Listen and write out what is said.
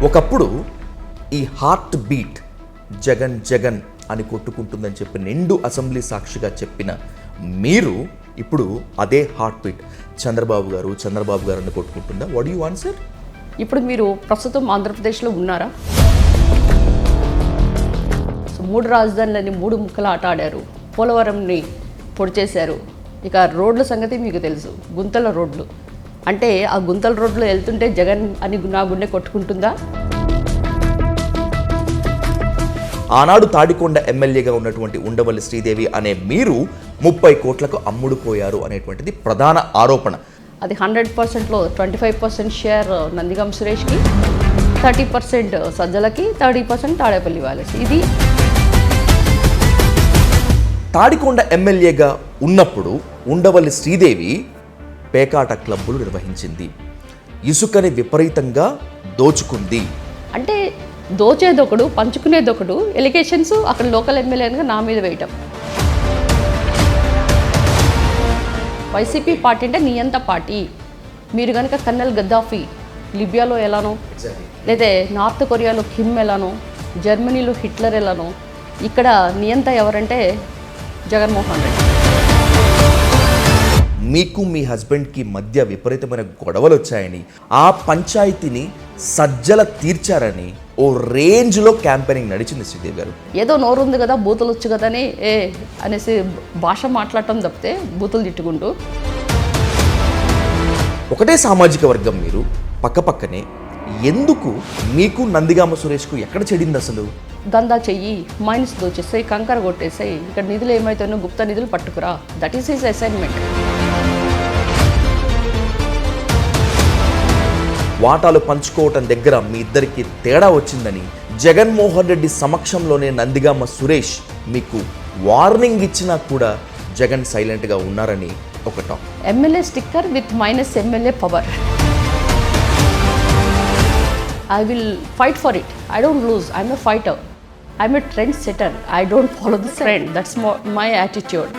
ఒకప్పుడు ఈ heart beat Jagan Jagan అని కొట్టుకుంటుందని చెప్పి నిండు అసెంబ్లీ సాక్షిగా చెప్పిన మీరు ఇప్పుడు అదే హార్ట్ బీట్ చంద్రబాబు గారు అని కొట్టుకుంటుందా? What you answer? ఇప్పుడు మీరు ప్రస్తుతం ఆంధ్రప్రదేశ్లో ఉన్నారా? సో 3 రాజధానులని 3 ముక్కలు ఆట ఆడారు, పోలవరంని పొడి చేశారు. ఇక రోడ్ల సంగతి మీకు తెలుసు, గుంతల రోడ్లు. అంటే ఆ గుంతల రోడ్లు వెళ్తుంటే జగన్ అని నా గుండె కొట్టుకుంటుందా? ఆనాడు తాడికొండ ఎమ్మెల్యేగా ఉన్నటువంటి ఉండవల్లి శ్రీదేవి అనే మీరు 30 కోట్లకు అమ్ముడుపోయారు అనేటువంటిది ప్రధాన ఆరోపణ. అది 100%లో 25% షేర్ నందిగం సురేష్కి, 30% సజ్జలకి, 30% తాడేపల్లి వాళ్ళకి. ఇది తాడికొండ ఎమ్మెల్యేగా ఉన్నప్పుడు ఉండవల్లి శ్రీదేవి పేకాట క్లబ్బులు నిర్వహించింది, ఇసుకని విపరీతంగా దోచుకుంది. అంటే దోచేదొకడు, పంచుకునేదొకడు, ఎలిగేషన్స్ అక్కడ లోకల్ ఎమ్మెల్యేగా నా మీద వేయటం. వైసీపీ పార్టీ అంటే నియంత పార్టీ. మీరు కనుక కన్నల్ గద్దాఫీ లిబియాలో ఎలానో, లేదా నార్త్ కొరియాలో కిమ్ ఎలానో, జర్మనీలో హిట్లర్ ఎలానో, ఇక్కడ నియంత ఎవరంటే జగన్మోహన్ రెడ్డి. మీకు మీ హస్బెండ్కి మధ్య విపరీతమైన గొడవలు వచ్చాయని, ఆ పంచాయతీని సజ్జల తీర్చారని ఓ రేంజ్లో క్యాంపెయినింగ్ నడిచింది శ్రీదేవి గారు. ఏదో నోరుంది కదా, బూతులు వచ్చు కదా అని అనేసి భాష మాట్లాడటం తప్పితే బూతులు తిట్టుకుంటూ. ఒకటే సామాజిక వర్గం మీరు, పక్కపక్కనే. ఎందుకు మీకు నందిగామ సురేష్కు ఎక్కడ చెడింది అసలు? దందా చెయ్యి, మైన్స్ దోచేసాయి, కంకర కొట్టేసాయి, ఇక్కడ నిధులు ఏమైతేనో గుప్త నిధులు పట్టుకురా. That is his assignment. వాటాలు పంచుకోవటం దగ్గర మీ ఇద్దరికి తేడా వచ్చిందని జగన్మోహన్ రెడ్డి సమక్షంలోనే నందిగామ సురేష్ మీకు వార్నింగ్ ఇచ్చినా కూడా జగన్ సైలెంట్గా ఉన్నారని ఒక talk. MLA sticker with minus MLA power. I will fight for it. I don't lose. I'm a fighter. I'm a trend setter. I don't follow the trend. That's my attitude.